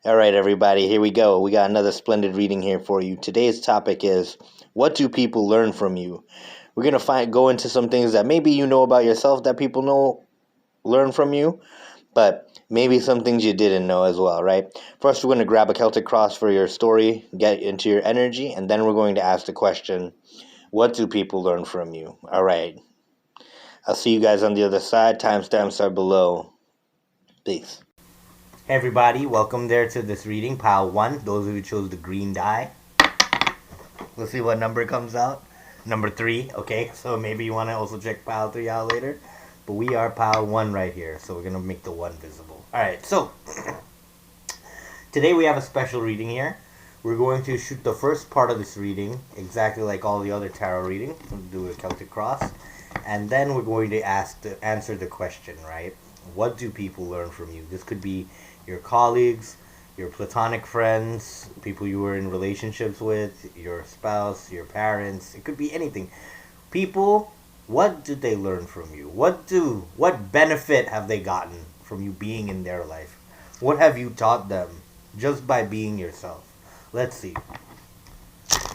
All right, everybody, here we go. We got another splendid reading here for you. Today's topic is, what do people learn from you? We're going to go into some things that maybe you know about yourself that people learn from you, but maybe some things you didn't know as well, right? First, we're going to grab a Celtic cross for your story, get into your energy, and then we're going to ask the question, what do people learn from you? All right. I'll see you guys on the other side. Timestamps are below. Peace. Hey everybody, welcome there to this reading, pile 1. Those of you who chose the green die. We'll see what number comes out. Number 3, okay, so maybe you want to also check pile 3 out later. But we are pile 1 right here, so we're going to make the 1 visible. Alright, so today we have a special reading here. We're going to shoot the first part of this reading, exactly like all the other tarot readings. We'll do a Celtic cross. And then we're going to answer the question, right? What do people learn from you? This could be your colleagues, your platonic friends, people you were in relationships with, your spouse, your parents. It could be anything. People, what did they learn from you? What benefit have they gotten from you being in their life? What have you taught them just by being yourself? Let's see.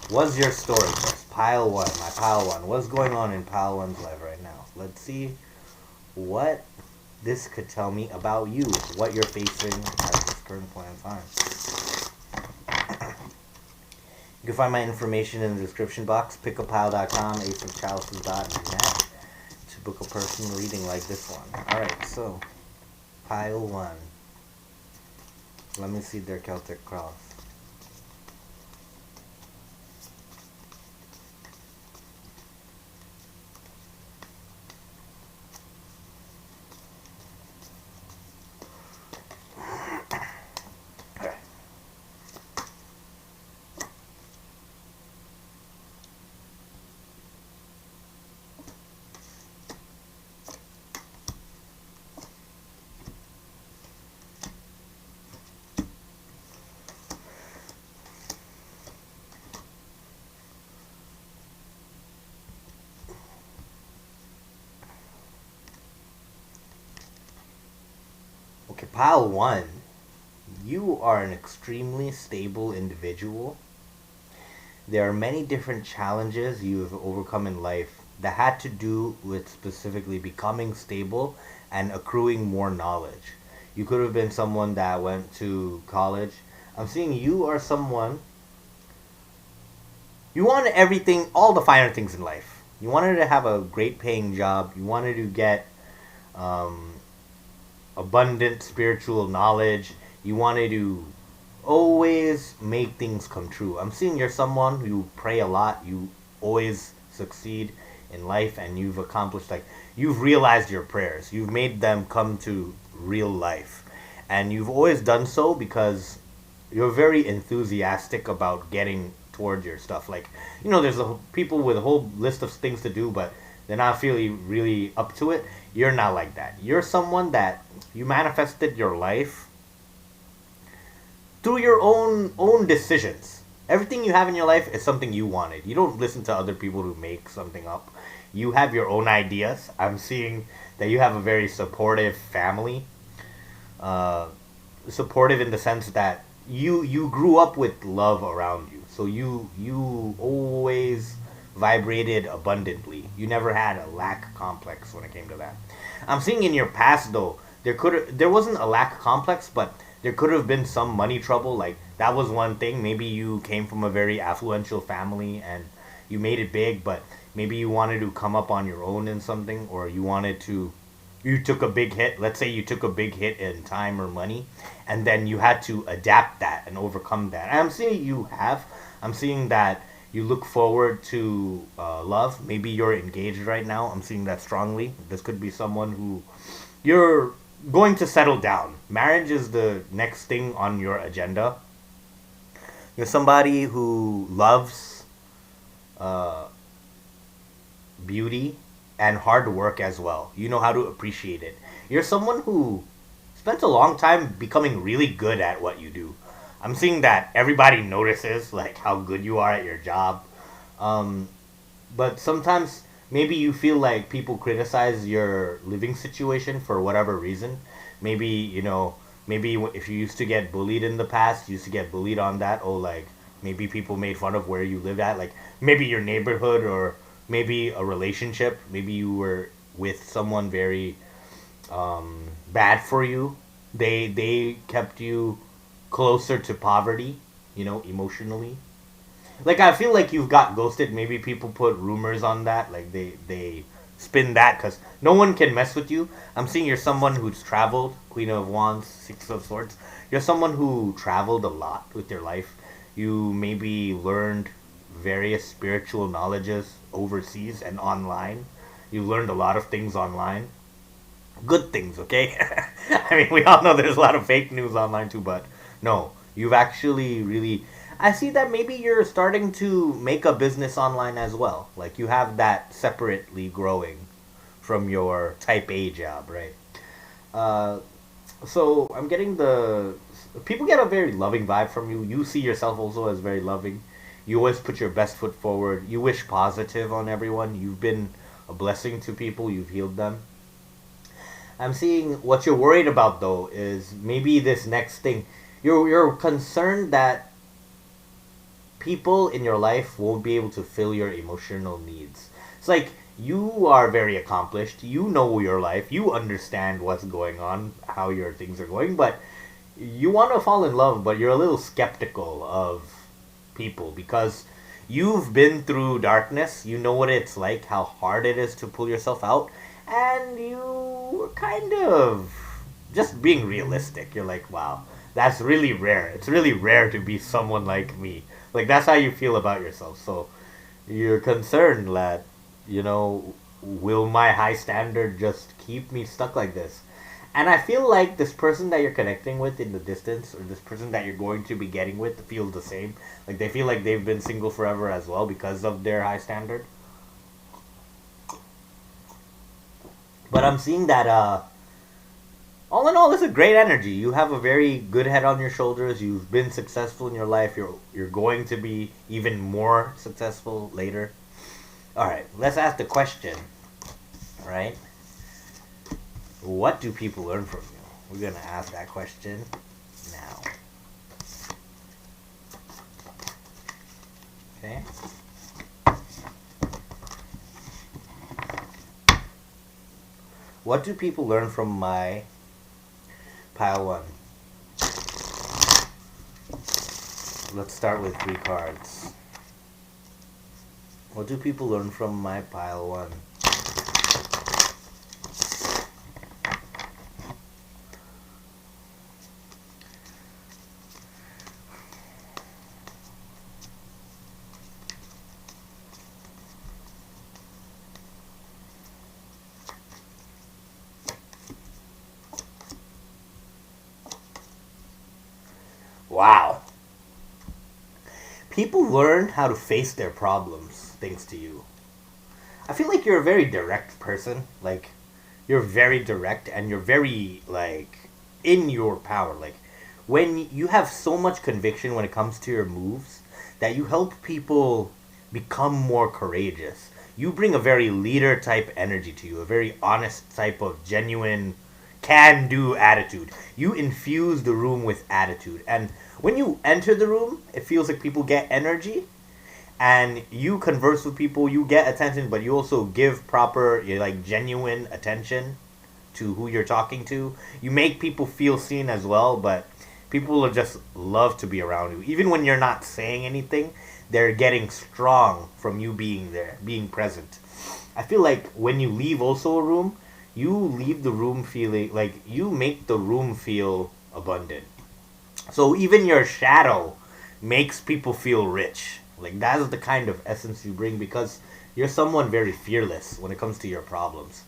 What's your story first? Pile 1, my pile 1. What's going on in pile 1's life right now? Let's see what this could tell me about you, what you're facing at this current point in time. You can find my information in the description box, pickapile.com, aceofchalices.net, to book a personal reading like this one. Alright, so, pile 1. Let me see their Celtic cross. Okay, pile 1. You are an extremely stable individual. There are many different challenges you have overcome in life that had to do with specifically becoming stable and accruing more knowledge. You could have been someone that went to college. I'm seeing you are someone, you wanted everything, all the finer things in life. You wanted to have a great paying job. You wanted to get um, abundant spiritual knowledge. You wanted to always make things come true. I'm seeing you're someone who pray a lot. You always succeed in life, and you've accomplished, like, you've realized your prayers. You've made them come to real life. And you've always done so because you're very enthusiastic about getting towards your stuff. Like, there's people with a whole list of things to do, but they're not feeling really up to it. You're not like that. You're someone that you manifested your life through your own decisions. Everything you have in your life is something you wanted. You don't listen to other people who make something up. You have your own ideas. I'm seeing that you have a very supportive family. Supportive in the sense that you grew up with love around you. So you always vibrated abundantly. You never had a lack complex when it came to that. I'm seeing in your past though, there wasn't a lack complex, but there could have been some money trouble. Like, that was one thing. Maybe you came from a very affluential family and you made it big, but maybe you wanted to come up on your own in something, or you took a big hit. Let's say you took a big hit in time or money, and then you had to adapt that and overcome that. And I'm seeing that you look forward to love. Maybe you're engaged right now. I'm seeing that strongly. This could be someone who you're going to settle down. Marriage is the next thing on your agenda. You're somebody who loves uh, beauty and hard work as well. You know how to appreciate it. You're someone who spent a long time becoming really good at what you do. I'm seeing that everybody notices, like, how good you are at your job. Um, but sometimes maybe you feel like people criticize your living situation for whatever reason. Maybe, maybe if you used to get bullied in the past, you used to get bullied on that. Oh, like maybe people made fun of where you lived at, like maybe your neighborhood or maybe a relationship. Maybe you were with someone very bad for you. They kept you closer to poverty, emotionally. Like I feel like you've got ghosted. Maybe people put rumors on that, like they spin that because no one can mess with you. I'm seeing you're someone who's traveled, Queen of Wands, Six of Swords. You're someone who traveled a lot with your life. You maybe learned various spiritual knowledges overseas and online. You learned a lot of things online. Good things, okay? I mean, we all know there's a lot of fake news online too, but no, you've actually really. I see that maybe you're starting to make a business online as well. Like you have that separately growing from your type A job, right? Uh, so I'm getting the people get a very loving vibe from you. You see yourself also as very loving. You always put your best foot forward. You wish positive on everyone. You've been a blessing to people. You've healed them. I'm seeing what you're worried about though is maybe this next thing. You're concerned that people in your life won't be able to fill your emotional needs. It's like you are very accomplished. You know your life. You understand what's going on, how your things are going, but you want to fall in love, but you're a little skeptical of people because you've been through darkness. You know what it's like, how hard it is to pull yourself out, and you kind of just being realistic. You're like, wow, that's really rare. It's really rare to be someone like me. Like that's how you feel about yourself. So you're concerned that, will my high standard just keep me stuck like this? And I feel like this person that you're connecting with in the distance, or this person that you're going to be getting with, feels the same. Like they feel like they've been single forever as well because of their high standard. But I'm seeing that all in all, it's a great energy. You have a very good head on your shoulders. You've been successful in your life. You're going to be even more successful later. All right, let's ask the question. All right, what do people learn from you? We're gonna ask that question now. Okay. What do people learn from my pile one? Let's start with 3 cards. What do people learn from my pile one? Wow. People learn how to face their problems thanks to you. I feel like you're a very direct person. Like, you're very direct and you're very, like, in your power. Like, when you have so much conviction when it comes to your moves that you help people become more courageous. You bring a very leader type energy to you, a very honest type of genuine can do attitude. You infuse the room with attitude. And when you enter the room, it feels like people get energy and you converse with people, you get attention, but you also give proper, like, genuine attention to who you're talking to. You make people feel seen as well, but people will just love to be around you. Even when you're not saying anything, they're getting strong from you being there, being present. I feel like when you leave also a room, you leave the room feeling like you make the room feel abundant. So even your shadow makes people feel rich. Like that is the kind of essence you bring because you're someone very fearless when it comes to your problems.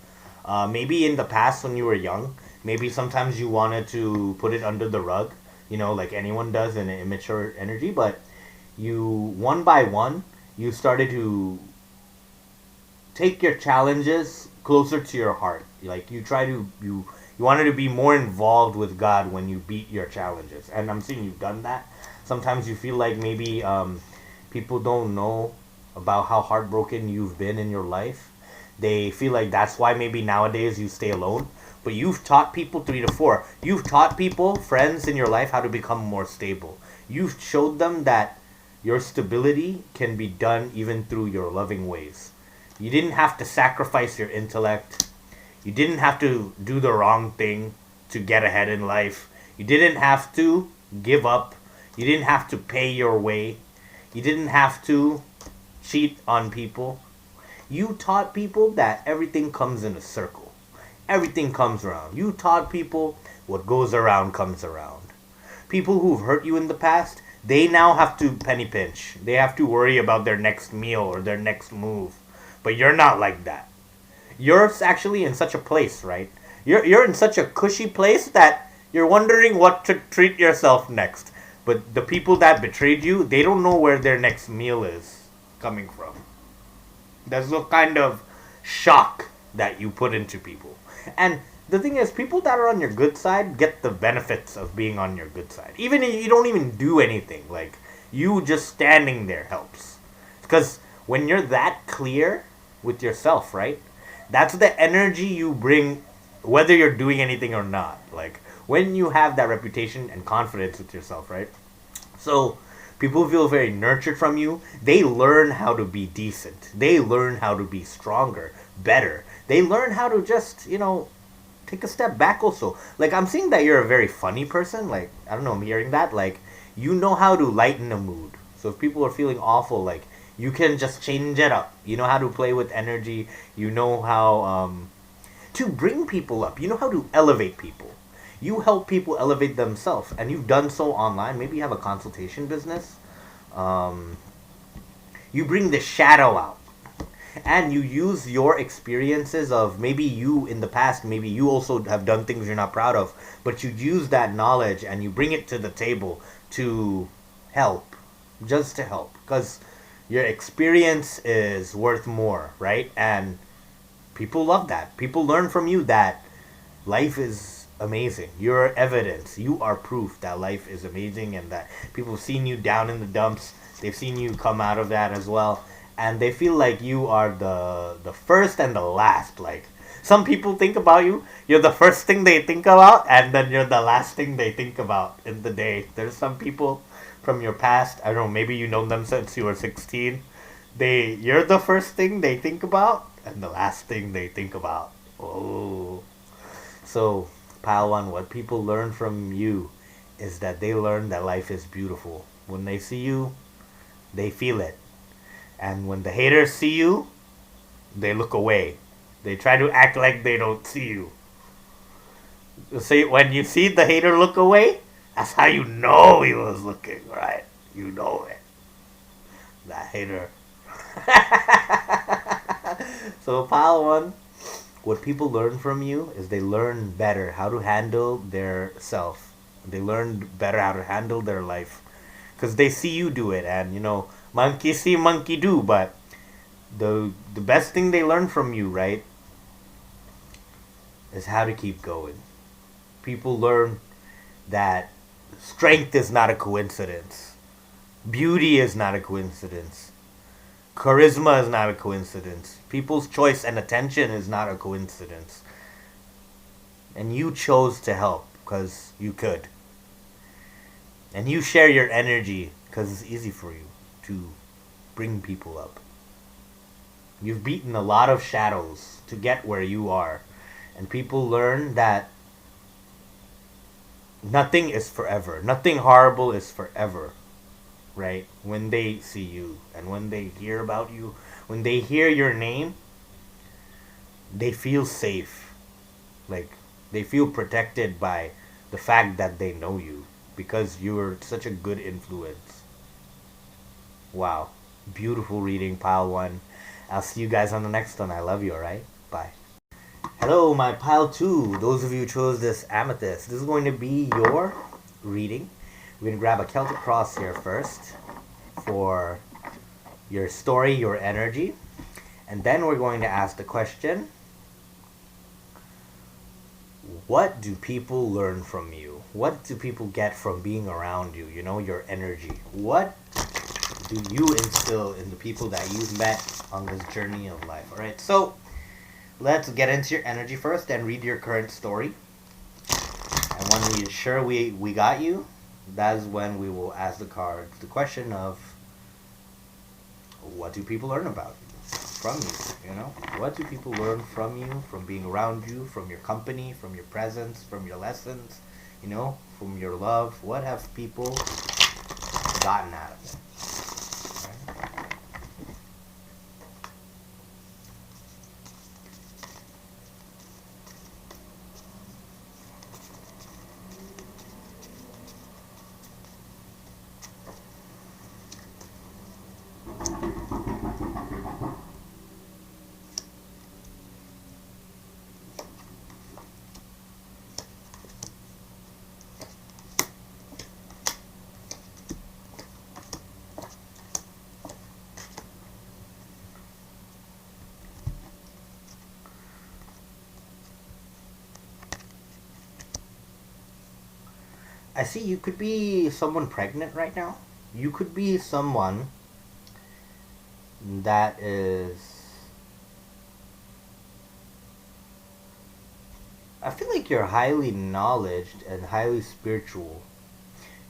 Maybe in the past when you were young, maybe sometimes you wanted to put it under the rug, like anyone does in an immature energy, but you, one by one, you started to take your challenges closer to your heart. Like you wanted to be more involved with God when you beat your challenges. And I'm seeing you've done that. Sometimes you feel like maybe people don't know about how heartbroken you've been in your life. They feel like that's why maybe nowadays you stay alone. but you've taught people 3 to 4. You've taught people, friends in your life, how to become more stable. You've showed them that your stability can be done even through your loving ways. You didn't have to sacrifice your intellect. You didn't have to do the wrong thing to get ahead in life. You didn't have to give up. You didn't have to pay your way. You didn't have to cheat on people. You taught people that everything comes in a circle. Everything comes around. You taught people what goes around comes around. People who've hurt you in the past, they now have to penny pinch. They have to worry about their next meal or their next move. But you're not like that. You're actually in such a place, right? You're in such a cushy place that you're wondering what to treat yourself next. But the people that betrayed you, they don't know where their next meal is coming from. There's a kind of shock that you put into people. And the thing is, people that are on your good side get the benefits of being on your good side. Even if you don't even do anything, like, you just standing there helps. Because when you're that clear with yourself, right? That's the energy you bring, whether you're doing anything or not. Like, when you have that reputation and confidence with yourself, right? So, people feel very nurtured from you. They learn how to be decent. They learn how to be stronger, better. They learn how to just, take a step back also. Like, I'm seeing that you're a very funny person. Like, I don't know, I'm hearing that. Like, you know how to lighten a mood. So if people are feeling awful, like, you can just change it up. You know how to play with energy. You know how to bring people up. You know how to elevate people. You help people elevate themselves. And you've done so online. Maybe you have a consultation business. You bring the shadow out. And you use your experiences of maybe you in the past, maybe you also have done things you're not proud of, but you use that knowledge and you bring it to the table to help, just to help, because your experience is worth more, right? And people love that. People learn from you that life is amazing. You're evidence. You are proof that life is amazing and that people have seen you down in the dumps. They've seen you come out of that as well. And they feel like you are the first and the last. Like, some people think about you, you're the first thing they think about, and then you're the last thing they think about in the day. There's some people from your past, I don't know, maybe you know them since you were 16. You're the first thing they think about, and the last thing they think about. Oh. So, Pile 1, what people learn from you is that they learn that life is beautiful. When they see you, they feel it. And when the haters see you, they look away. They try to act like they don't see you. So when you see the hater look away, that's how you know he was looking, right? You know it. That hater. So Pile 1, what people learn from you is they learn better how to handle their self. They learn better how to handle their life. Because they see you do it, and monkey see, monkey do. But the best thing they learn from you, right, is how to keep going. People learn that strength is not a coincidence. Beauty is not a coincidence. Charisma is not a coincidence. People's choice and attention is not a coincidence. And you chose to help because you could. And you share your energy because it's easy for you to bring people up. You've beaten a lot of shadows to get where you are. And people learn that nothing is forever. Nothing horrible is forever. Right? When they see you and when they hear about you, when they hear your name, they feel safe. Like, they feel protected by the fact that they know you. Because you're such a good influence. Wow. Beautiful reading, Pile 1. I'll see you guys on the next one. I love you, alright? Bye. Hello, my Pile 2. Those of you who chose this Amethyst. This is going to be your reading. We're going to grab a Celtic cross here first for your story, your energy. And then we're going to ask the question, what do people learn from you? What do people get from being around you? Your energy. What do you instill in the people that you've met on this journey of life? Alright, so let's get into your energy first and read your current story. And when we're sure we got you, that's when we will ask the cards the question of what do people learn about you from you, you know? What do people learn from you, from being around you, from your company, from your presence, from your lessons, you know, from your love? What have people gotten out of it? I see you could be someone pregnant right now. You could be someone that is. I feel like you're highly knowledged and highly spiritual.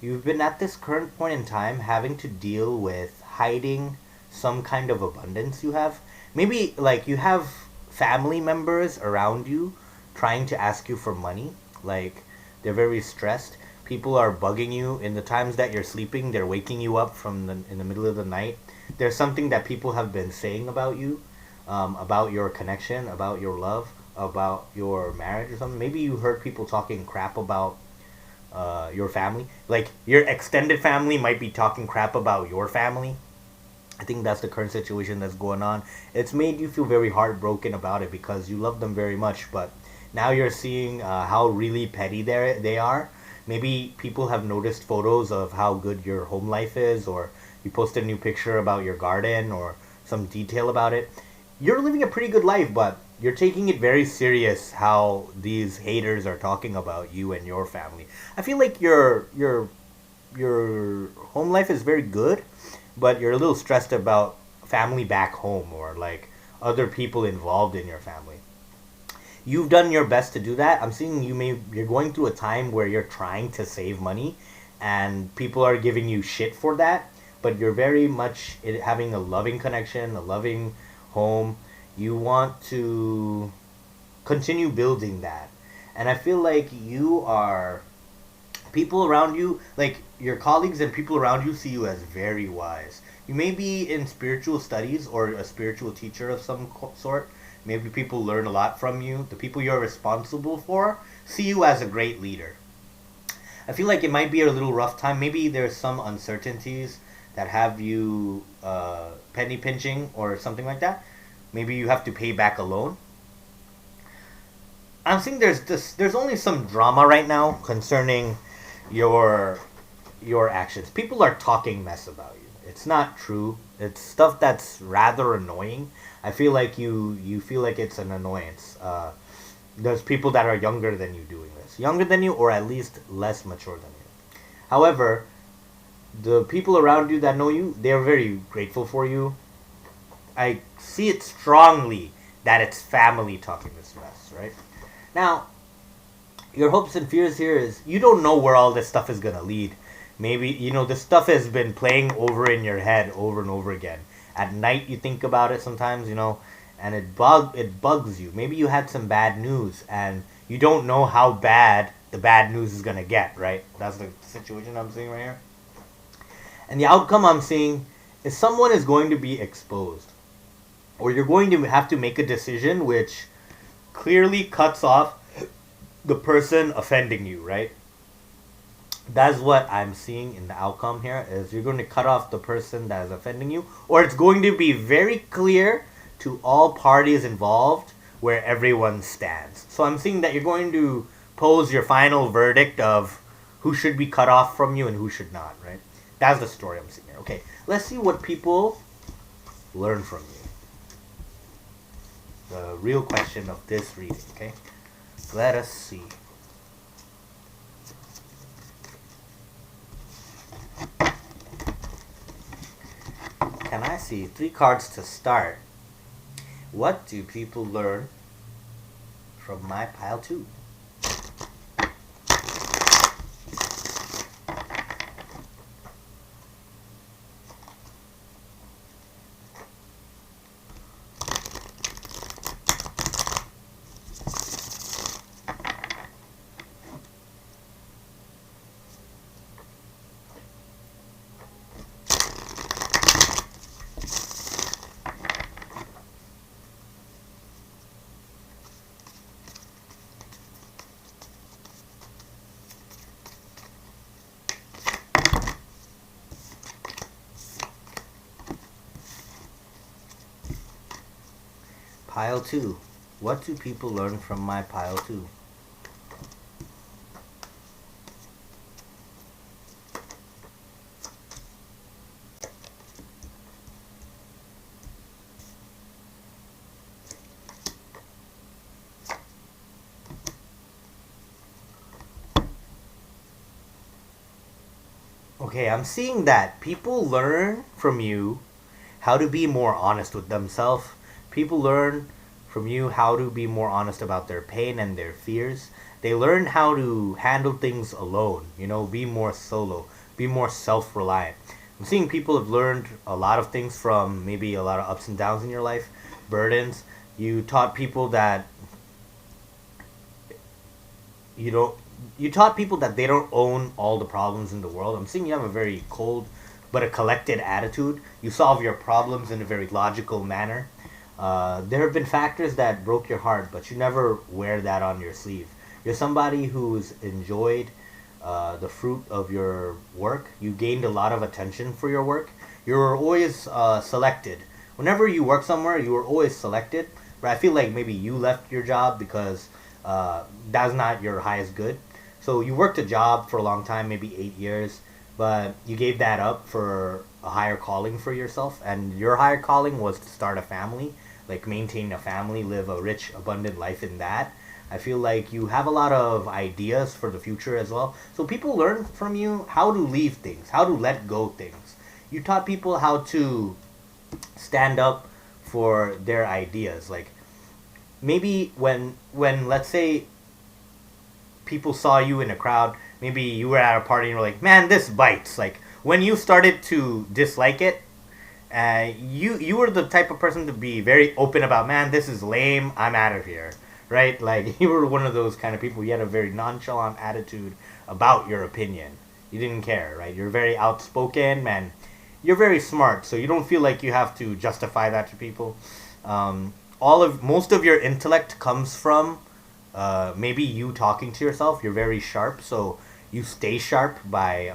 You've been at this current point in time having to deal with hiding some kind of abundance you have. Maybe like you have family members around you trying to ask you for money. Like they're very stressed. People are bugging you in the times that you're sleeping. They're waking you up from in the middle of the night. There's something that people have been saying about you, about your connection, about your love, about your marriage or something. Maybe you heard people talking crap about your family. Like your extended family might be talking crap about your family. I think that's the current situation that's going on. It's made you feel very heartbroken about it because you love them very much, but now you're seeing how really petty they are. Maybe people have noticed photos of how good your home life is, or you posted a new picture about your garden, or some detail about it. You're living a pretty good life, but you're taking it very serious how these haters are talking about you and your family. I feel like your home life is very good, but you're a little stressed about family back home or like other people involved in your family. You've done your best to do that. I'm seeing you're going through a time where you're trying to save money and people are giving you shit for that, but you're very much having a loving connection, a loving home. You want to continue building that. And I feel like you are people around you, like your colleagues and people around you see you as very wise. You may be in spiritual studies or a spiritual teacher of some sort. Maybe people learn a lot from you. The people you're responsible for see you as a great leader. I feel like it might be a little rough time. Maybe there's some uncertainties that have you penny pinching or something like that. Maybe you have to pay back a loan. I'm seeing there's only some drama right now concerning your your actions. People are talking mess about you. It's not true. It's stuff that's rather annoying. I feel like you feel like it's an annoyance. There's people that are younger than you doing this, younger than you, or at least less mature than you. However, the people around you that know you, they're very grateful for you. I see it strongly that it's family talking this mess, right? Now, your hopes and fears here is you don't know where all this stuff is gonna lead. Maybe this stuff has been playing over in your head over and over again. At night you think about it sometimes, and it bugs you. Maybe you had some bad news and you don't know how bad the bad news is gonna get, right? That's the situation I'm seeing right here. And the outcome I'm seeing is someone is going to be exposed. Or you're going to have to make a decision which clearly cuts off the person offending you, right? That's what I'm seeing in the outcome here is you're going to cut off the person that is offending you, or it's going to be very clear to all parties involved where everyone stands. So I'm seeing that you're going to pose your final verdict of who should be cut off from you and who should not, right? That's the story I'm seeing here. Okay, let's see what people learn from you. The real question of this reading, okay? Let us see. Can I see 3 cards to start? What do people learn from my pile 2? Pile 2. What do people learn from my pile 2? Okay, I'm seeing that people learn from you how to be more honest with themselves. People learn from you how to be more honest about their pain and their fears. They learn how to handle things alone, be more solo, be more self reliant. I'm seeing people have learned a lot of things from maybe a lot of ups and downs in your life, burdens. You taught people that you don't you taught people that they don't own all the problems in the world. I'm seeing you have a very cold but a collected attitude. You solve your problems in a very logical manner. There have been factors that broke your heart, but you never wear that on your sleeve. You're somebody who's enjoyed the fruit of your work. You gained a lot of attention for your work. You were always selected. Whenever you work somewhere, you were always selected. But I feel like maybe you left your job because that's not your highest good. So you worked a job for a long time, maybe 8 years, but you gave that up for a higher calling for yourself. And your higher calling was to start a family, like maintain a family, live a rich, abundant life in that. I feel like you have a lot of ideas for the future as well. So people learn from you how to leave things, how to let go things. You taught people how to stand up for their ideas. Like maybe when let's say people saw you in a crowd, maybe you were at a party and you're like, man, this bites. Like when you started to dislike it, you were the type of person to be very open about, man, this is lame, I'm out of here, right? Like you were one of those kind of people. You had a very nonchalant attitude about your opinion. You didn't care, right? You're very outspoken, man. You're very smart, so you don't feel like you have to justify that to people. Most of your intellect comes from maybe you talking to yourself. You're very sharp, so you stay sharp by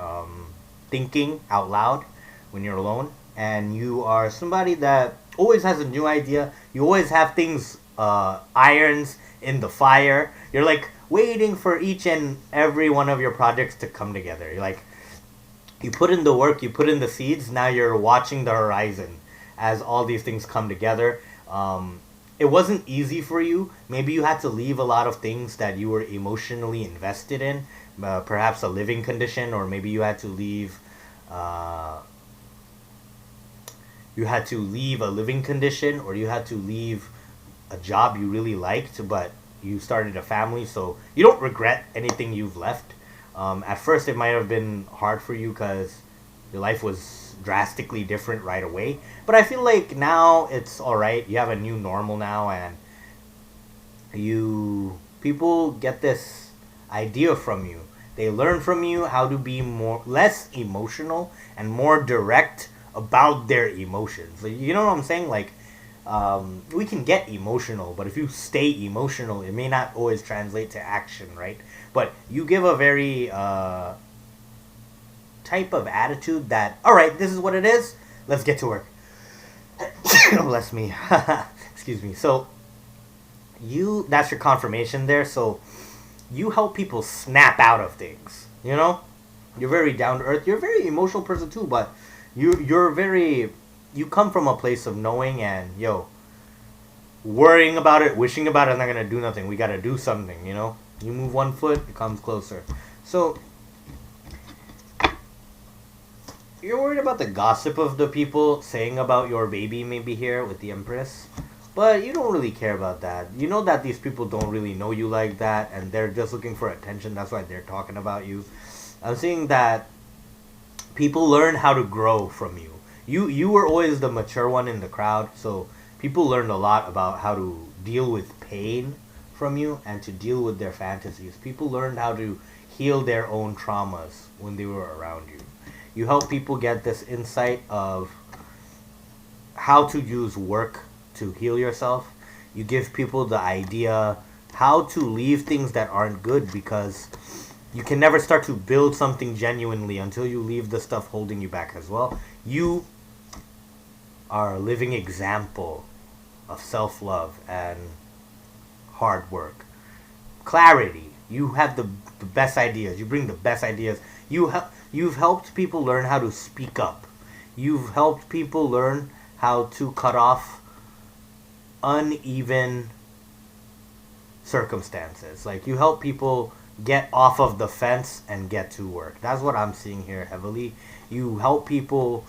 thinking out loud when you're alone. And you are somebody that always has a new idea. You always have things, irons in the fire. You're like waiting for each and every one of your projects to come together. You're like, you put in the work, you put in the seeds, now you're watching the horizon as all these things come together. It wasn't easy for you. Maybe you had to leave a lot of things that you were emotionally invested in, perhaps a living condition, or maybe you had to leave. You had to leave a living condition, or you had to leave a job you really liked, but you started a family, so you don't regret anything you've left. At first, it might have been hard for you because your life was drastically different right away. But I feel like now it's all right. You have a new normal now, and people get this idea from you. They learn from you how to be less emotional and more direct about their emotions. Like, you know what I'm saying? Like, we can get emotional, but if you stay emotional, it may not always translate to action, right? But you give a very type of attitude that, all right, this is what it is. Let's get to work. Bless me. Excuse me. So that's your confirmation there. So you help people snap out of things. You're very down to earth. You're a very emotional person too, but you come from a place of knowing, and worrying about it, wishing about it is not gonna do nothing. We gotta do something. You move one foot, it comes closer. So you're worried about the gossip of the people saying about your baby maybe here with the Empress. But you don't really care about that. You know that these people don't really know you like that, and they're just looking for attention. That's why they're talking about you. I'm seeing that people learn how to grow from you. You were always the mature one in the crowd, so people learned a lot about how to deal with pain from you and to deal with their fantasies. People learned how to heal their own traumas when they were around you. You help people get this insight of how to use work to heal yourself. You give people the idea how to leave things that aren't good, because you can never start to build something genuinely until you leave the stuff holding you back as well. You are a living example of self-love and hard work. Clarity. You have the best ideas. You bring the best ideas. You've helped people learn how to speak up. You've helped people learn how to cut off uneven circumstances. Like, you help people get off of the fence and get to work. That's what I'm seeing here heavily. You help people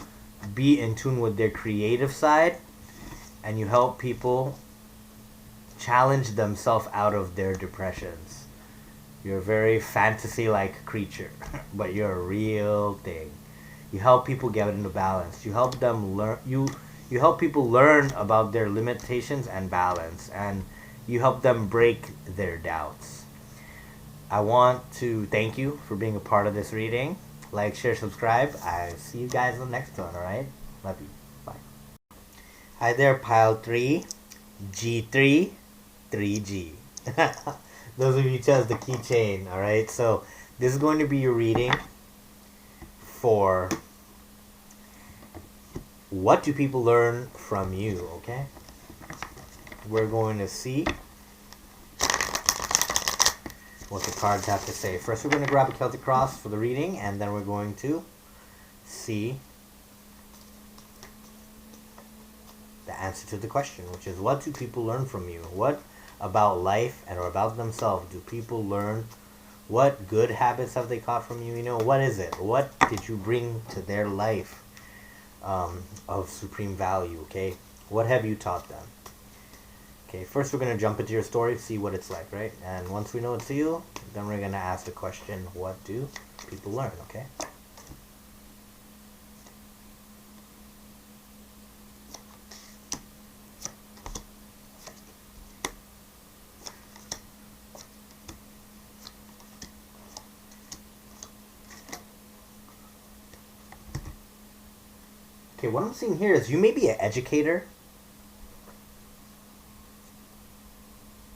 be in tune with their creative side, and you help people challenge themselves out of their depressions. You're a very fantasy-like creature, but you're a real thing. You help people get into balance. You help them learn. You help people learn about their limitations and balance, and you help them break their doubts. I want to thank you for being a part of this reading. Like, share, subscribe. I see you guys in the next one, alright? Love you. Bye. Hi there, pile 3, G3, 3G. Those of you who chose the keychain, alright? So, this is going to be your reading for what do people learn from you, okay? We're going to see what the cards have to say. First, we're going to grab a Celtic cross for the reading, and then we're going to see the answer to the question, which is, what do people learn from you? What about life and or about themselves do people learn? What good habits have they caught from you? You know, what is it? What did you bring to their life of supreme value, okay? What have you taught them? Okay, first we're going to jump into your story, see what it's like, right? And once we know it's you, then we're going to ask the question, what do people learn, okay? Okay, what I'm seeing here is you may be an educator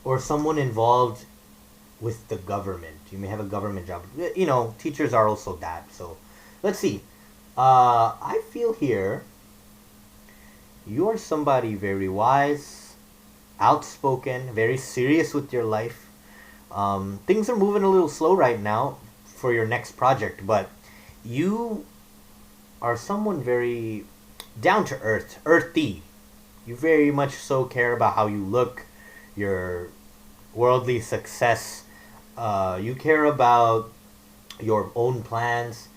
or someone involved with the government. You may have a government job. You know, teachers are also that. So, let's see. I feel here you are somebody very wise, outspoken, very serious with your life. Things are moving a little slow right now for your next project, but you are someone very down to earth, earthy. You very much so care about how you look, your worldly success. You care about your own plans.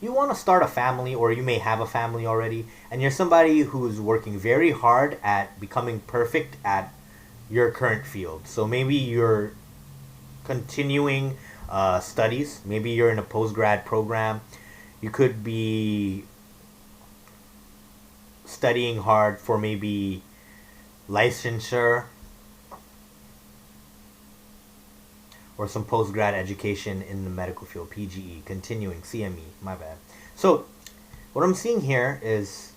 You want to start a family, or you may have a family already, and you're somebody who's working very hard at becoming perfect at your current field. So maybe you're continuing studies. Maybe you're in a post-grad program. You could be studying hard for maybe licensure or some post-grad education in the medical field, PGE, continuing, CME, my bad. So, what I'm seeing here is,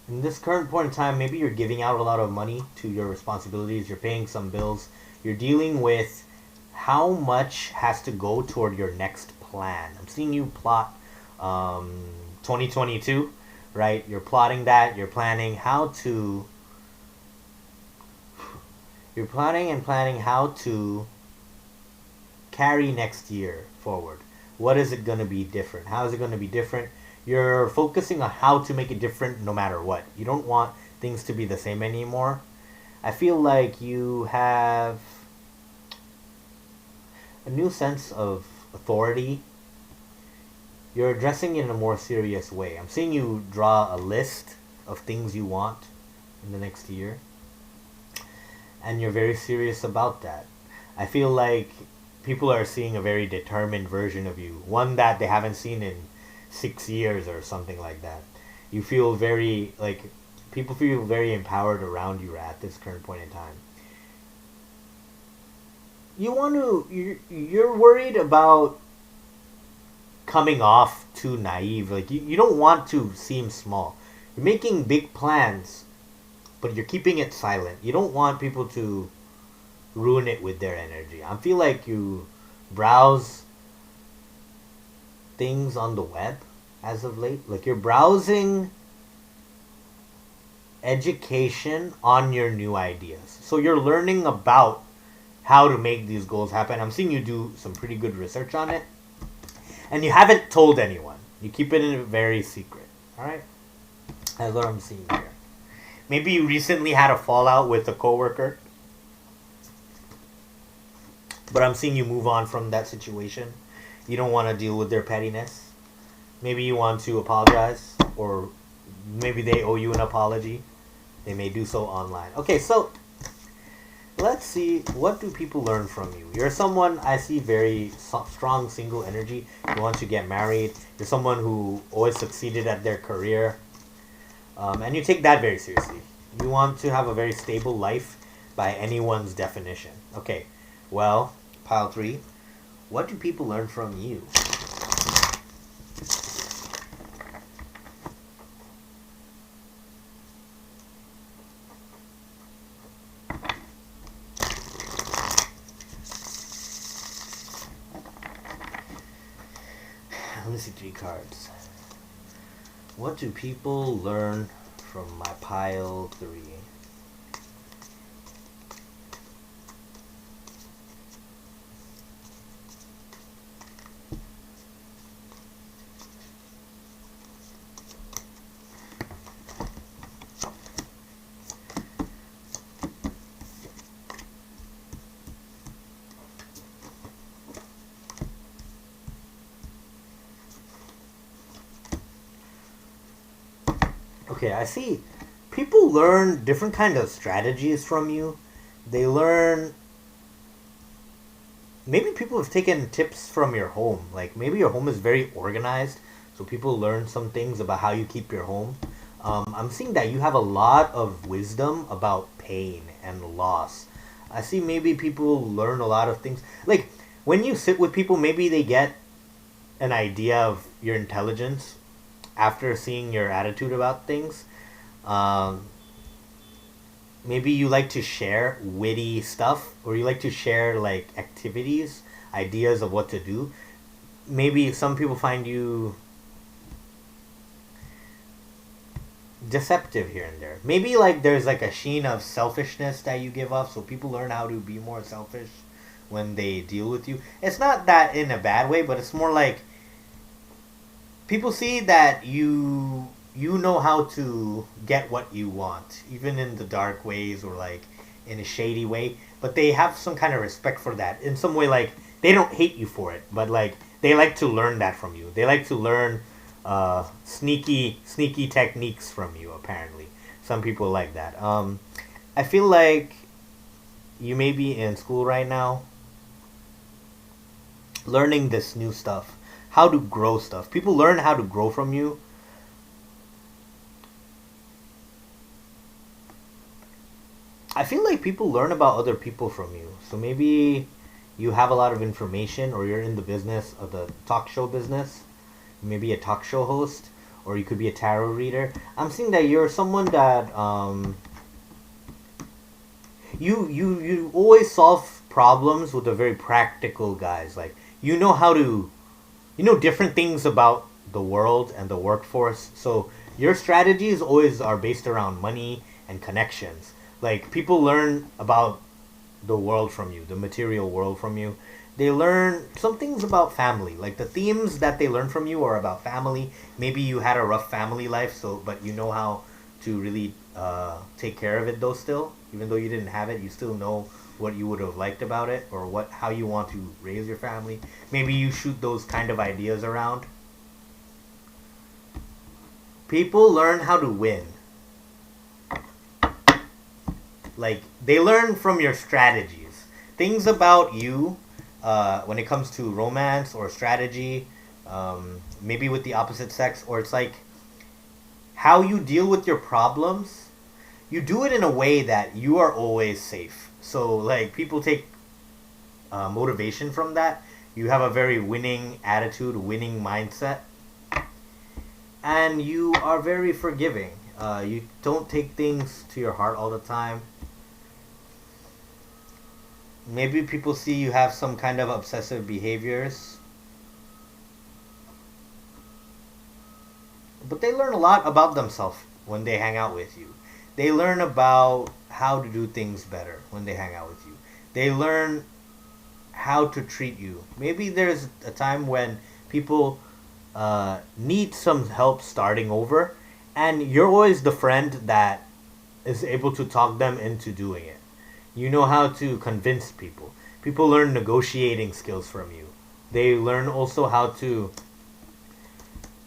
in this current point in time, maybe you're giving out a lot of money to your responsibilities, you're paying some bills, you're dealing with how much has to go toward your next plan. I'm seeing you plot 2022, right? You're plotting that, you're planning how to, you're plotting and planning how to carry next year forward. What is it going to be different? How is it going to be different? You're focusing on how to make it different no matter what. You don't want things to be the same anymore. I feel like you have a new sense of authority. You're addressing it in a more serious way. I'm seeing you draw a list of things you want in the next year. and you're very serious about that. I feel like people are seeing a very determined version of you, one that they haven't seen in 6 years or something like that. You feel very like people feel very empowered around you at this current point in time. You're worried about coming off too naive. Like you don't want to seem small. You're making big plans, but you're keeping it silent. You don't want people to ruin it with their energy. I feel like you browse things on the web as of late. Like you're browsing education on your new ideas. So you're learning about how to make these goals happen. I'm seeing you do some pretty good research on it. And you haven't told anyone. You keep it in a very secret. Alright? That's what I'm seeing here. Maybe you recently had a fallout with a coworker. But I'm seeing you move on from that situation. You don't want to deal with their pettiness. Maybe you want to apologize. Or maybe they owe you an apology. They may do so online. Okay, so let's see. What do people learn from you? You're someone I see very strong single energy. You want to get married. You're someone who always succeeded at their career. And you take that very seriously. You want to have a very stable life by anyone's definition. Okay, well, pile 3. What do people learn from you? Let me see 3 cards. What do people learn from my pile 3? Okay, I see. People learn different kind of strategies from you. They learn. Maybe people have taken tips from your home. Like maybe your home is very organized, so people learn some things about how you keep your home. I'm seeing that you have a lot of wisdom about pain and loss. I see maybe people learn a lot of things. Like when you sit with people, maybe they get an idea of your intelligence after seeing your attitude about things. Um, Maybe you like to share witty stuff, or you like to share like activities, ideas of what to do. Maybe some people find you deceptive here and there. Maybe like there's like a sheen of selfishness that you give off, so people learn how to be more selfish when they deal with you. It's not that in a bad way, but it's more like people see that you know how to get what you want, even in the dark ways or like in a shady way. But they have some kind of respect for that in some way. Like they don't hate you for it, but like they like to learn that from you. They like to learn sneaky techniques from you. Apparently, some people like that. I feel like you may be in school right now, learning this new stuff, how to grow stuff. People learn how to grow from you. I feel like people learn about other people from you. So maybe you have a lot of information, or you're in the business of the talk show business. Maybe a talk show host, or you could be a tarot reader. I'm seeing that you're someone that you always solve problems with a very practical guys. Like you know how to you know different things about the world and the workforce. So your strategies always are based around money and connections. Like people learn about the world from you, the material world from you. They learn some things about family. Like the themes that they learn from you are about family. Maybe you had a rough family life, so but you know how to really take care of it though still. Even though you didn't have it, you still know what you would have liked about it, or what how you want to raise your family. Maybe you shoot those kind of ideas around. People learn how to win. Like, they learn from your strategies. Things about you, when it comes to romance or strategy, maybe with the opposite sex, or it's like how you deal with your problems. You do it in a way that you are always safe. So, like, people take motivation from that. You have a very winning attitude, winning mindset, and you are very forgiving. You don't take things to your heart all the time. Maybe people see you have some kind of obsessive behaviors, but they learn a lot about themselves when they hang out with you. They learn about how to do things better when they hang out with you. They learn how to treat you. Maybe there's a time when people need some help starting over, and you're always the friend that is able to talk them into doing it. You know how to convince people. People learn negotiating skills from you. They learn also how to.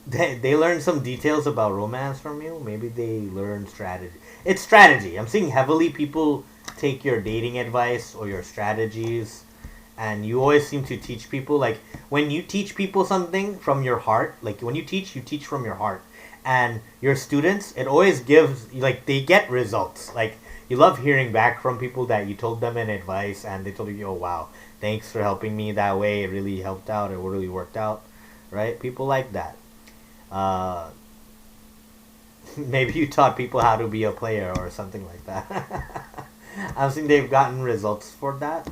They learn some details about romance from you. Maybe they learn strategy. It's strategy. I'm seeing heavily people take your dating advice or your strategies, and you always seem to teach people. Like, when you teach people something from your heart, like when you teach from your heart. And your students, it always gives, like, they get results. Like, you love hearing back from people that you told them an advice and they told you, oh wow, thanks for helping me that way, it really helped out, it really worked out, right? People like that. uh, Maybe you taught people how to be a player or something like that. I've seen they've gotten results for that.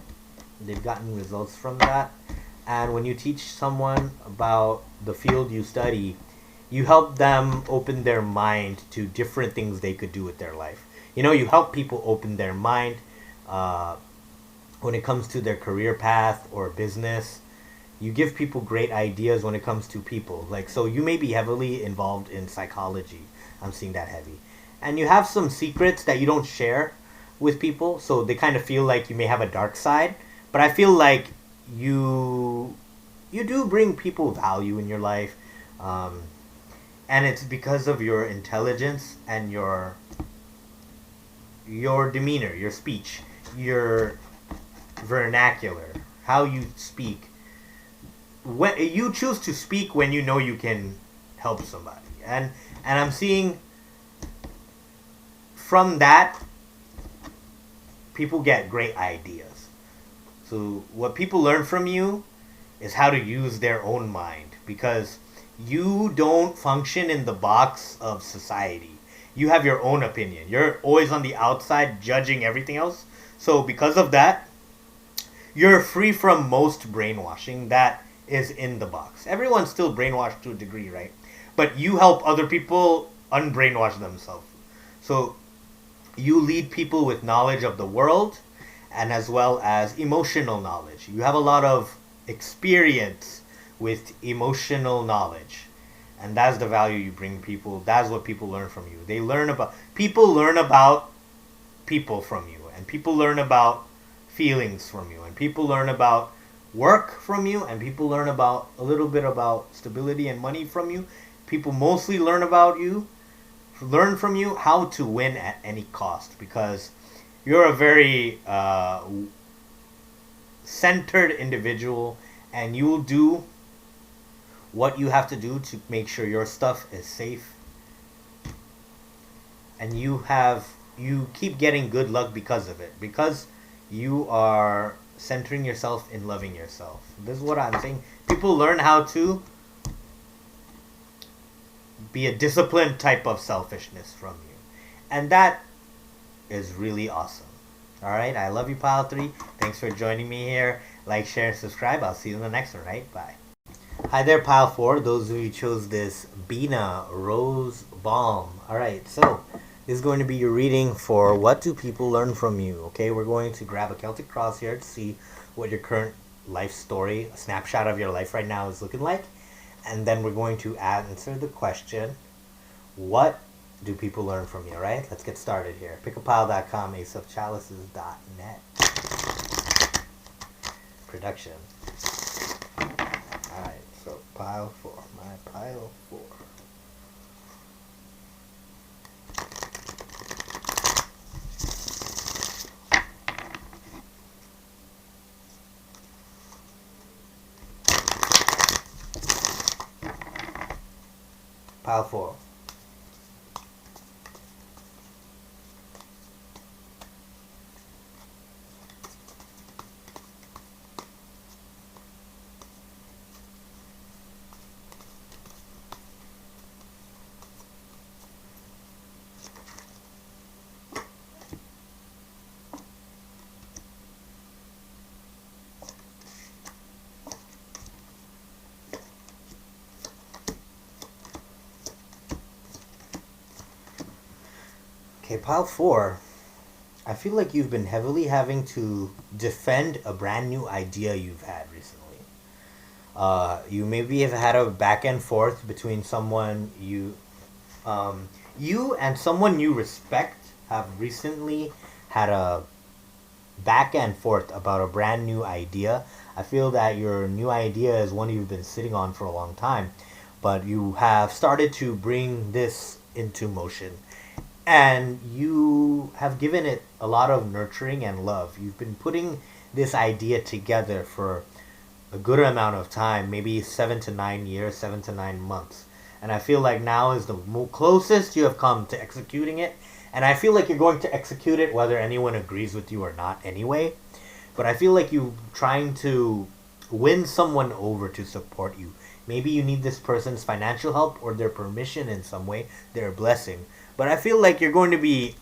They've gotten results from that. And when you teach someone about the field you study, you help them open their mind to different things they could do with their life. You know, you help people open their mind uh, when it comes to their career path or business. You give people great ideas when it comes to people. Like, so you may be heavily involved in psychology. I'm seeing that heavy. And you have some secrets that you don't share with people, so they kind of feel like you may have a dark side. But I feel like you do bring people value in your life. Um, and it's because of your intelligence and your demeanor, your speech, your vernacular, how you speak. When you choose to speak when you know you can help somebody, and I'm seeing from that people get great ideas. So what people learn from you is how to use their own mind, because you don't function in the box of society. You have your own opinion. You're always on the outside judging everything else. So because of that, you're free from most brainwashing that is in the box. Everyone's still brainwashed to a degree, right? But you help other people unbrainwash themselves. So you lead people with knowledge of the world and as well as emotional knowledge. You have a lot of experience with emotional knowledge. And that's the value you bring people. That's what people learn from you. People learn about people from you, and people learn about feelings from you, and people learn about work from you, and people learn about a little bit about stability and money from you. People mostly learn from you how to win at any cost, because you're a very centered individual, and you will do what you have to do to make sure your stuff is safe, and you keep getting good luck because of it, because you are centering yourself in loving yourself. This is what I'm saying. People learn how to be a disciplined type of selfishness from you, and that is really awesome. All right, I love you, Pile 3. Thanks for joining me here. Like, share, and subscribe. I'll see you in the next one, right? Bye. Hi there, Pile 4. Those of you who chose this Bina Rose Balm. All right, so this is going to be your reading for what do people learn from you. Okay, we're going to grab a Celtic cross here to see what your current life story, a snapshot of your life right now is looking like. And then we're going to answer the question, what do people learn from you, right? Let's get started here. PickAPile.com, aceofchalices.net. Production. Alright, so pile 4. My pile 4. Pile 4. Okay, pile 4. I feel like you've been heavily having to defend a brand new idea you've had recently. You maybe have had a back and forth between you and someone you respect have recently had a back and forth about a brand new idea. I feel that your new idea is one you've been sitting on for a long time, but you have started to bring this into motion. And you have given it a lot of nurturing and love. You've been putting this idea together for a good amount of time, maybe 7 to 9 years, 7 to 9 months. And I feel like now is the closest you have come to executing it. And I feel like you're going to execute it whether anyone agrees with you or not anyway. But I feel like you're trying to win someone over to support you. Maybe you need this person's financial help or their permission in some way, their blessing. But I feel like you're going to be,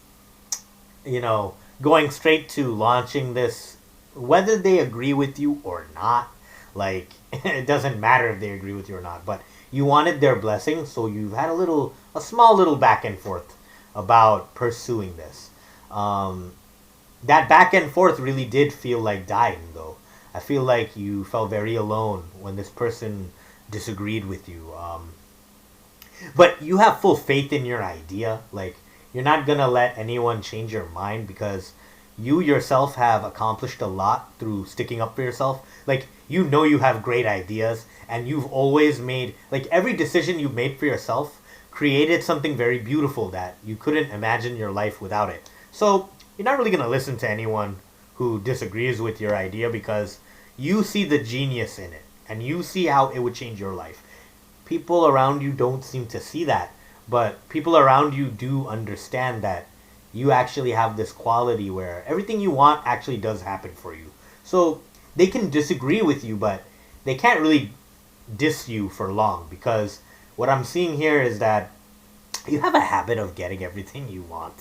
going straight to launching this, whether they agree with you or not. Like, it doesn't matter if they agree with you or not. But you wanted their blessing, so you've had a small little back and forth about pursuing this. That back and forth really did feel like dying, though. I feel like you felt very alone when this person disagreed with you. But you have full faith in your idea. Like, you're not going to let anyone change your mind because you yourself have accomplished a lot through sticking up for yourself. Like, you have great ideas and you've always made, like, every decision you've made for yourself created something very beautiful that you couldn't imagine your life without it. So, you're not really going to listen to anyone who disagrees with your idea because you see the genius in it and you see how it would change your life. People around you don't seem to see that, but people around you do understand that you actually have this quality where everything you want actually does happen for you. So they can disagree with you, but they can't really diss you for long because what I'm seeing here is that you have a habit of getting everything you want.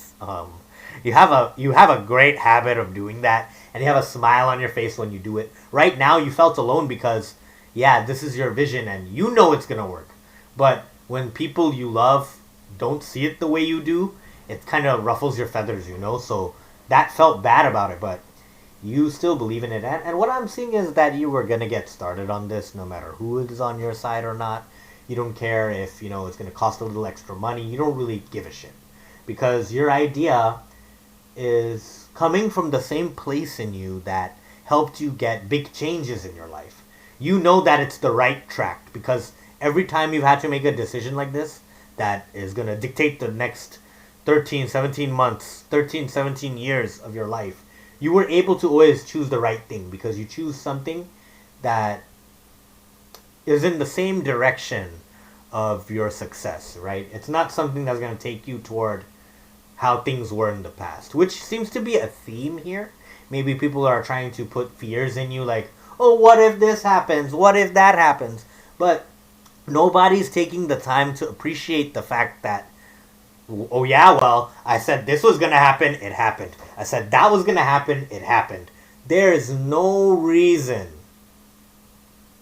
You have a great habit of doing that, and you have a smile on your face when you do it. Right now, you felt alone because this is your vision and you know it's going to work. But when people you love don't see it the way you do, it kind of ruffles your feathers, So that felt bad about it, but you still believe in it. And what I'm seeing is that you were going to get started on this no matter who is on your side or not. You don't care if, it's going to cost a little extra money. You don't really give a shit. Because your idea is coming from the same place in you that helped you get big changes in your life. You know that it's the right track because every time you've had to make a decision like this that is going to dictate the next 13, 17 months, 13, 17 years of your life, you were able to always choose the right thing because you choose something that is in the same direction of your success, right? It's not something that's going to take you toward how things were in the past, which seems to be a theme here. Maybe people are trying to put fears in you like, oh, what if this happens? What if that happens? But nobody's taking the time to appreciate the fact that, oh yeah, well, I said this was going to happen, it happened. I said that was going to happen, it happened. There is no reason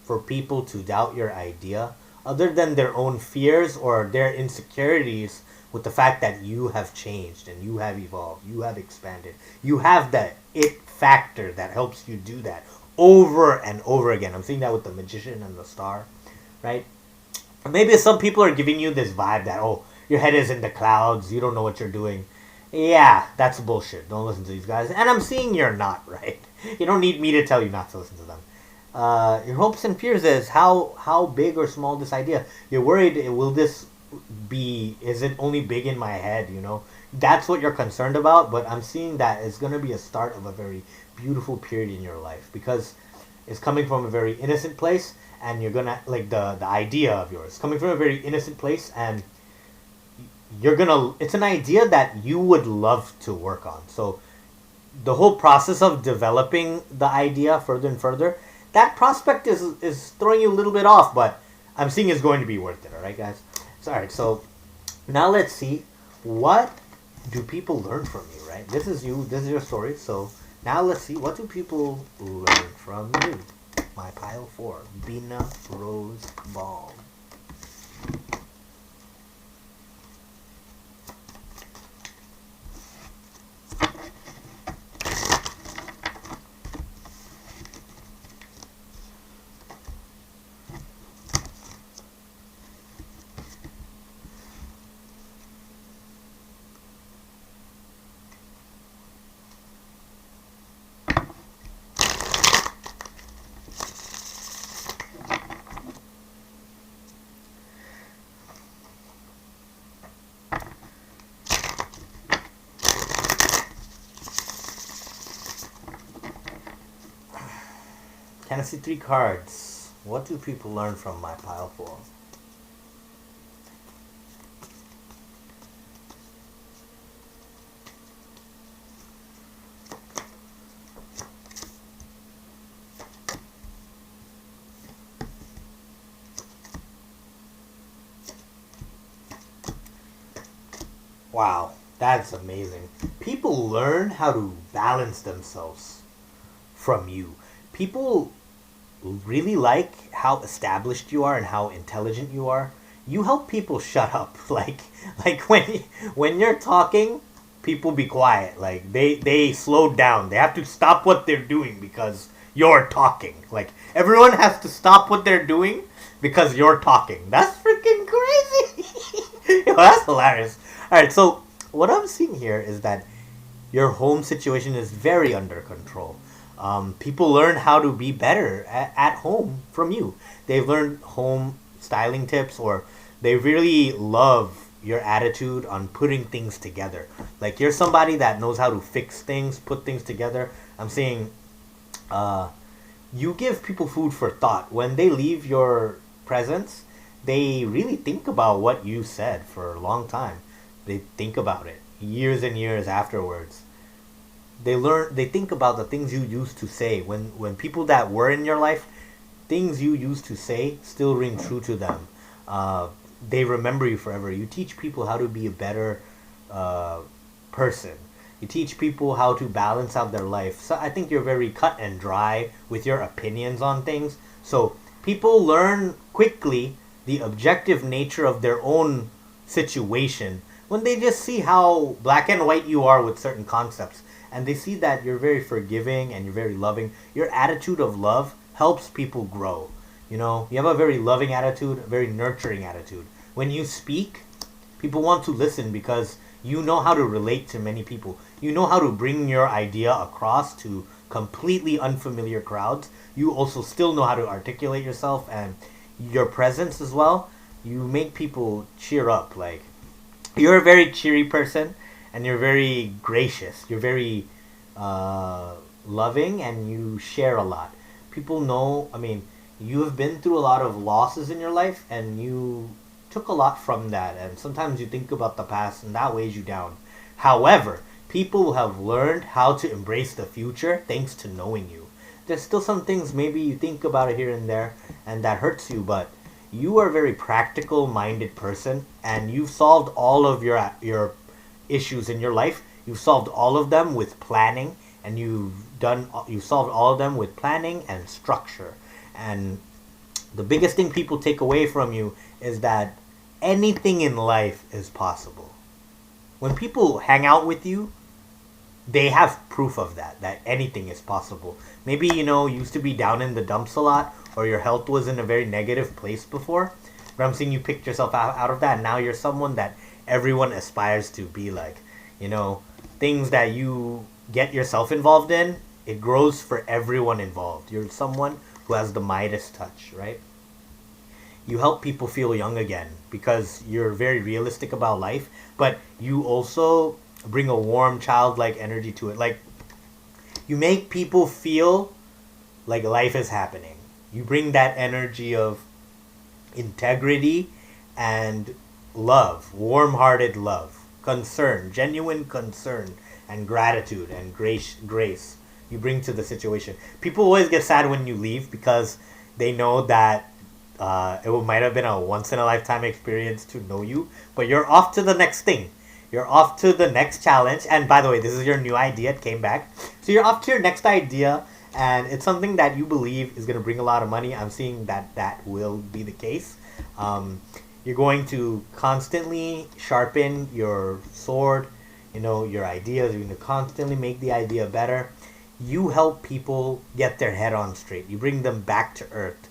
for people to doubt your idea other than their own fears or their insecurities with the fact that you have changed and you have evolved, you have expanded. You have that it factor that helps you do that over and over again. I'm seeing that with the magician and the star, right? Or maybe some people are giving you this vibe that, oh, your head is in the clouds, you don't know what you're doing. Yeah, that's bullshit. Don't listen to these guys. And I'm seeing you're not, right? You don't need me to tell you not to listen to them. Your hopes and fears is how big or small this idea. You're worried, is it only big in my head, That's what you're concerned about, but I'm seeing that it's going to be a start of a very beautiful period in your life because it's coming from a very innocent place and you're going to, like the idea of yours, coming from a very innocent place and it's an idea that you would love to work on. So the whole process of developing the idea further and further, that prospect is throwing you a little bit off, but I'm seeing it's going to be worth it. All right, guys. So, all right. So now let's see, what do people learn from you, right? This is you. This is your story. So now let's see, what do people learn from you? My pile 4, Bina Rose Balm. Can I see 3 cards? What do people learn from my pile 4? Wow, that's amazing. People learn how to balance themselves from you. People really like how established you are and how intelligent you are. You help people shut up. Like when you're talking, people be quiet. Like they slow down. They have to stop what they're doing because you're talking. Like everyone has to stop what they're doing because you're talking. That's freaking crazy. Yo, that's hilarious. All right, so what I'm seeing here is that your home situation is very under control. People learn how to be better at home from you. They've learned home styling tips, or they really love your attitude on putting things together. Like you're somebody that knows how to fix things, put things together. I'm saying uh, you give people food for thought. When they leave your presence, they really think about what you said for a long time. They think about it years and years afterwards. They think about the things you used to say when people that were in your life, things you used to say still ring true to them. They remember you forever. You teach people how to be a better uh, person. You teach people how to balance out their life. So I think you're very cut and dry with your opinions on things. So people learn quickly the objective nature of their own situation when they just see how black and white you are with certain concepts, and they see that you're very forgiving and you're very loving. Your attitude of love helps people grow. You know, you have a very loving attitude, a very nurturing attitude. When you speak, people want to listen because you know how to relate to many people. You know how to bring your idea across to completely unfamiliar crowds. You also still know how to articulate yourself, and your presence as well. You make people cheer up. Like, you're a very cheery person, and you're very gracious. You're very loving, and you share a lot. People know, I mean, you have been through a lot of losses in your life, and you took a lot from that. And sometimes you think about the past, and that weighs you down. However, people have learned how to embrace the future thanks to knowing you. There's still some things maybe you think about it here and there, and that hurts you, but you are a very practical minded person, and you've solved all of your issues in your life. You've solved all of them with planning, and you've solved all of them with planning and structure. And the biggest thing people take away from you is that anything in life is possible. When people hang out with you, they have proof of that anything is possible. Maybe, you used to be down in the dumps a lot, or your health was in a very negative place before, but I'm seeing you picked yourself out of that, and now you're someone that everyone aspires to be like. Things that you get yourself involved in, it grows for everyone involved. You're someone who has the Midas touch, right? You help people feel young again because you're very realistic about life, but you also bring a warm childlike energy to it. Like, you make people feel like life is happening. You bring that energy of integrity and love, warm-hearted love, concern, genuine concern, and gratitude and grace you bring to the situation. People always get sad when you leave because they know that might have been a once in a lifetime experience to know you, but you're off to the next thing. You're off to the next challenge. And by the way, this is your new idea. It came back. So you're off to your next idea, and it's something that you believe is going to bring a lot of money. I'm seeing that that will be the case. You're going to constantly sharpen your sword, your ideas. You're going to constantly make the idea better. You help people get their head on straight. You bring them back to earth.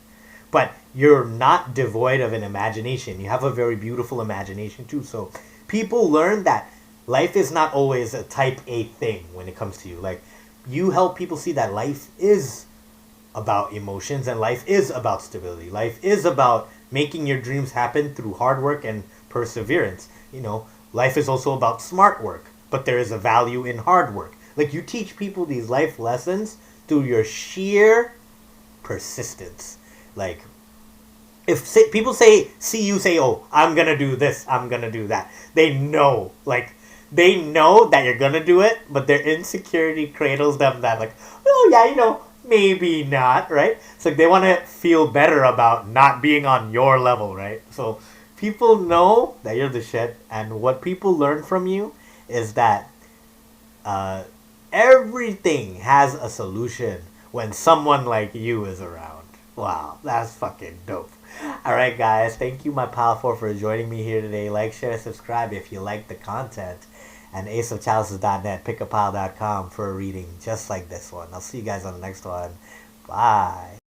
But you're not devoid of an imagination. You have a very beautiful imagination too. So people learn that life is not always a type A thing when it comes to you. Like, you help people see that life is about emotions and life is about stability. Life is about making your dreams happen through hard work and perseverance. Life is also about smart work, but there is a value in hard work. Like, you teach people these life lessons through your sheer persistence. Like, people see you say, oh, I'm gonna do this, I'm gonna do that, they know that you're gonna do it, but their insecurity cradles them that, like, oh yeah, maybe not, right? It's like they want to feel better about not being on your level, right? So people know that you're the shit, and what people learn from you is that everything has a solution when someone like you is around. Wow, that's fucking dope. Alright, guys, thank you, my pal, for joining me here today. Like, share, subscribe if you like the content. And aceofchalices.net, pickapile.com for a reading just like this one. I'll see you guys on the next one. Bye.